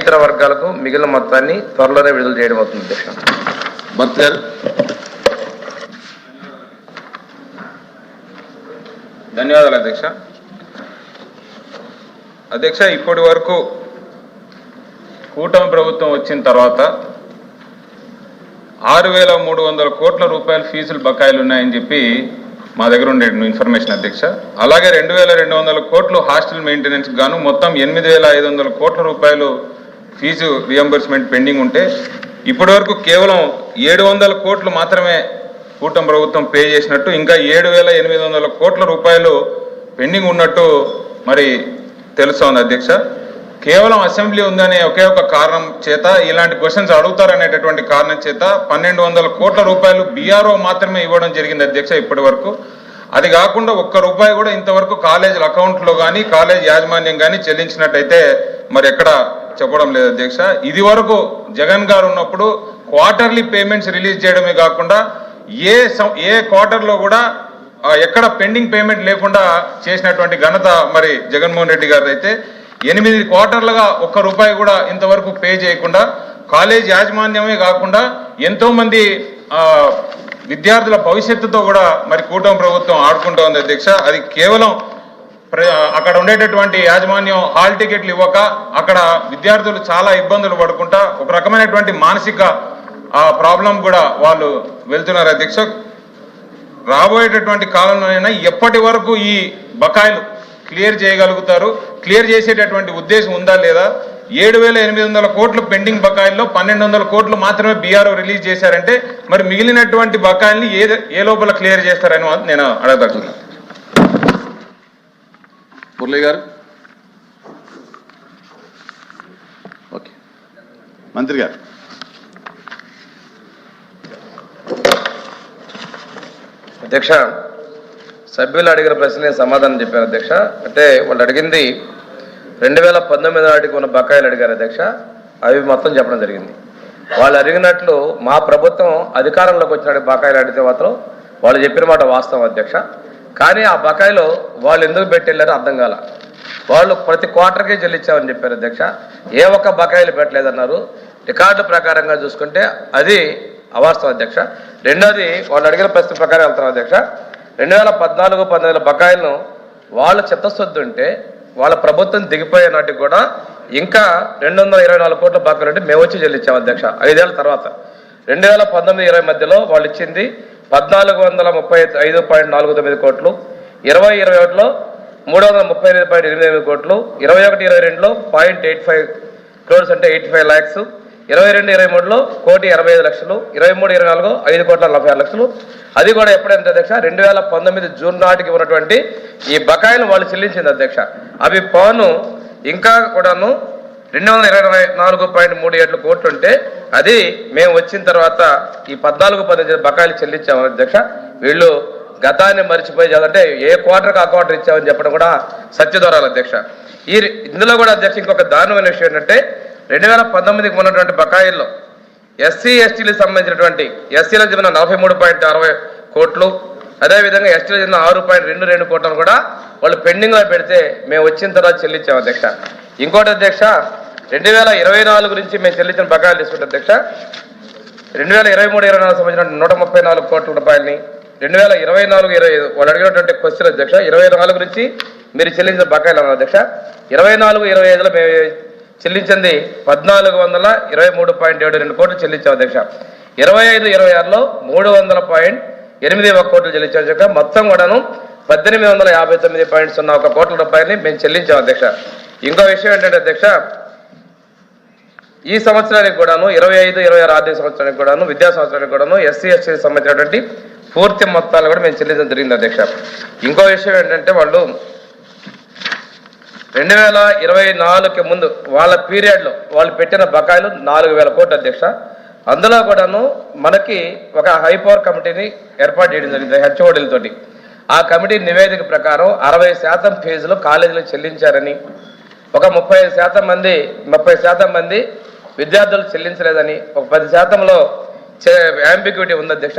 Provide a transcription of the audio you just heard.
ఇతర వర్గాలకు మిగిలిన మొత్తాన్ని త్వరలోనే విడుదల చేయడం అవుతుంది అధ్యక్ష. భర్త గారు. ధన్యవాదాలు అధ్యక్ష. అధ్యక్ష, ఇప్పటి వరకు కూటమి ప్రభుత్వం వచ్చిన తర్వాత 6,300 కోట్ల రూపాయల ఫీజులు బకాయిలు ఉన్నాయని చెప్పి మా దగ్గర ఉండే ఇన్ఫర్మేషన్ అధ్యక్ష. అలాగే 2,200 కోట్లు హాస్టల్ మెయింటెనెన్స్ గాను మొత్తం 8,500 కోట్ల రూపాయలు ఫీజు రియంబర్స్మెంట్ పెండింగ్ ఉంటే ఇప్పటి వరకు కేవలం 700 కోట్లు మాత్రమే కూటమి ప్రభుత్వం పే చేసినట్టు, ఇంకా 7,800 కోట్ల రూపాయలు పెండింగ్ ఉన్నట్టు మరి తెలుస్తోంది అధ్యక్ష. కేవలం అసెంబ్లీ ఉందనే ఒకే ఒక కారణం చేత, ఇలాంటి క్వశ్చన్స్ అడుగుతారనేటటువంటి కారణం చేత 1,200 కోట్ల రూపాయలు బీఆర్ఓ మాత్రమే ఇవ్వడం జరిగింది అధ్యక్ష ఇప్పటి వరకు. అది కాకుండా ఒక్క రూపాయి కూడా ఇంతవరకు కాలేజీల అకౌంట్లో కానీ కాలేజ్ యాజమాన్యం కానీ చెల్లించినట్టయితే మరి ఎక్కడ చెప్పడం లేదు అధ్యక్ష. ఇది వరకు జగన్ గారు ఉన్నప్పుడు క్వార్టర్లీ పేమెంట్స్ రిలీజ్ చేయడమే కాకుండా ఏ క్వార్టర్లో కూడా ఎక్కడ పెండింగ్ పేమెంట్ లేకుండా చేసినటువంటి ఘనత మరి జగన్మోహన్ రెడ్డి గారు అయితే 8 క్వార్టర్లుగా ఒక్క రూపాయి కూడా ఇంతవరకు పే చేయకుండా కాలేజ్ యాజమాన్యమే కాకుండా ఎంతోమంది విద్యార్థుల భవిష్యత్తుతో కూడా మరి కూటమి ప్రభుత్వం ఆడుకుంటూ ఉంది అధ్యక్ష. అది కేవలం అక్కడ ఉండేటటువంటి యాజమాన్యం హాల్ టికెట్లు ఇవ్వక అక్కడ విద్యార్థులు చాలా ఇబ్బందులు పడుకుంటా ఒక రకమైనటువంటి మానసిక ప్రాబ్లం కూడా వాళ్ళు వెళ్తున్నారు అధ్యక్ష. రాబోయేటటువంటి కాలంలోనైనా ఎప్పటి వరకు ఈ బకాయిలు క్లియర్ చేయగలుగుతారు, క్లియర్ చేసేటటువంటి ఉద్దేశం ఉందా లేదా? 7,800 కోట్లు పెండింగ్ బకాయిల్లో 1,200 కోట్లు మాత్రమే బీఆర్ఓ రిలీజ్ చేశారంటే మరి మిగిలినటువంటి బకాయిల్ని ఏ లోపల క్లియర్ చేస్తారని నేను అడగదలుచుకున్నాను. మురళి గారు. ఓకే, మంత్రి గారు. అధ్యక్ష, సభ్యులు అడిగిన ప్రశ్నలే సమాధానం చెప్పారు అధ్యక్ష. అంటే వాళ్ళు అడిగింది 2019 నాటికి ఉన్న బకాయిలు అడిగారు అధ్యక్ష. అవి మొత్తం చెప్పడం జరిగింది. వాళ్ళు అడిగినట్లు మా ప్రభుత్వం అధికారంలోకి వచ్చిన బకాయిలు అడిగితే మాత్రం వాళ్ళు చెప్పిన మాట వాస్తవం అధ్యక్ష. కానీ ఆ బకాయిలో వాళ్ళు ఎందుకు పెట్టెళ్ళారో అర్థం కాల. వాళ్ళు ప్రతి క్వార్టర్కే చెల్లించామని చెప్పారు అధ్యక్ష. ఏ ఒక్క బకాయిలు పెట్టలేదన్నారు. రికార్డు ప్రకారంగా చూసుకుంటే అది అవాస్తవం అధ్యక్ష. రెండోది, వాళ్ళు అడిగిన ప్రశ్న ప్రకారం వెళ్తున్నాం అధ్యక్ష. 2014-15 బకాయిలను వాళ్ళ చిత్తశుద్ధి ఉంటే వాళ్ళ ప్రభుత్వం దిగిపోయే నాటికి కూడా ఇంకా 224 కోట్ల బకాయిలు అంటే మేము వచ్చి చెల్లించాం అధ్యక్ష. 5 ఏళ్ళ తర్వాత 2019-20 మధ్యలో వాళ్ళు ఇచ్చింది 1,435.49 కోట్లు, 20-21లో 338.88 కోట్లు, 21-22లో 0.85 క్రోర్స్ అంటే 85 lakhs, 22-23లో 1,85,00,000, 23-24 5,46,00,000. అది కూడా ఎప్పుడంటే అధ్యక్ష 2019 జూన్ నాటికి ఉన్నటువంటి ఈ బకాయిలు వాళ్ళు చెల్లించింది అధ్యక్ష. అవి పోను ఇంకా కూడాను 224.37 కోట్లు ఉంటే అది మేము వచ్చిన తర్వాత ఈ 14-15 బకాయిలు చెల్లించాము అధ్యక్ష. వీళ్ళు గతాన్ని మర్చిపోయి చదంటే ఏ క్వార్టర్కి ఆ క్వార్టర్ ఇచ్చామని చెప్పడం కూడా సత్యదూరాలు అధ్యక్ష. ఇందులో కూడా అధ్యక్ష ఇంకొక దారుణమైన విషయం ఏంటంటే 2019కి ఉన్నటువంటి బకాయిల్లో ఎస్సీ ఎస్టీలకు సంబంధించినటువంటి ఎస్సీలకు చెందిన 43.60 కోట్లు, అదేవిధంగా ఎస్టీలకు చెందిన 6.22 కోట్లను కూడా వాళ్ళు పెండింగ్లో పెడితే మేము వచ్చిన తర్వాత చెల్లించాము అధ్యక్ష. ఇంకోటి అధ్యక్ష, 2024 గురించి మేము చెల్లించిన బకాయిలు తీసుకుంటే అధ్యక్ష 2023-24 సంబంధించిన 134 కోట్ల రూపాయలని, 2024-25 వాళ్ళు అడిగినటువంటి క్వశ్చన్ అధ్యక్ష 24 గురించి మీరు చెల్లించిన బకాయిలు అన్నారు అధ్యక్ష. 24-25లో మేము చెల్లించింది 1,423.72 కోట్లు చెల్లించాం అధ్యక్ష. 25-26లో 300.81 కోట్లు చెల్లించాం అధ్యక్ష. మొత్తం కూడాను 1,859.01 కోట్ల రూపాయలని మేము చెల్లించాం అధ్యక్ష. ఇంకో విషయం ఏంటంటే అధ్యక్ష, ఈ సంవత్సరానికి కూడాను 25-26 ఆర్థిక సంవత్సరానికి కూడాను విద్యా సంవత్సరానికి కూడాను ఎస్సీ ఎస్టీకి సంబంధించినటువంటి పూర్తి మొత్తాలు కూడా మేము చెల్లించడం జరిగింది అధ్యక్ష. ఇంకో విషయం ఏంటంటే వాళ్ళు 2024కి ముందు వాళ్ళ పీరియడ్లో వాళ్ళు పెట్టిన బకాయిలు 4,000 కోట్లు అధ్యక్ష. అందులో కూడాను మనకి ఒక హైపవర్ కమిటీని ఏర్పాటు చేయడం జరిగింది హెచ్ఓడీలతోటి. ఆ కమిటీ నివేదిక ప్రకారం 60% ఫీజులు కాలేజీలకు చెల్లించారని, ఒక 30% మంది విద్యార్థులు చెల్లించలేదని, ఒక 10%లో యాంబిగ్యూటీ ఉంది అధ్యక్ష.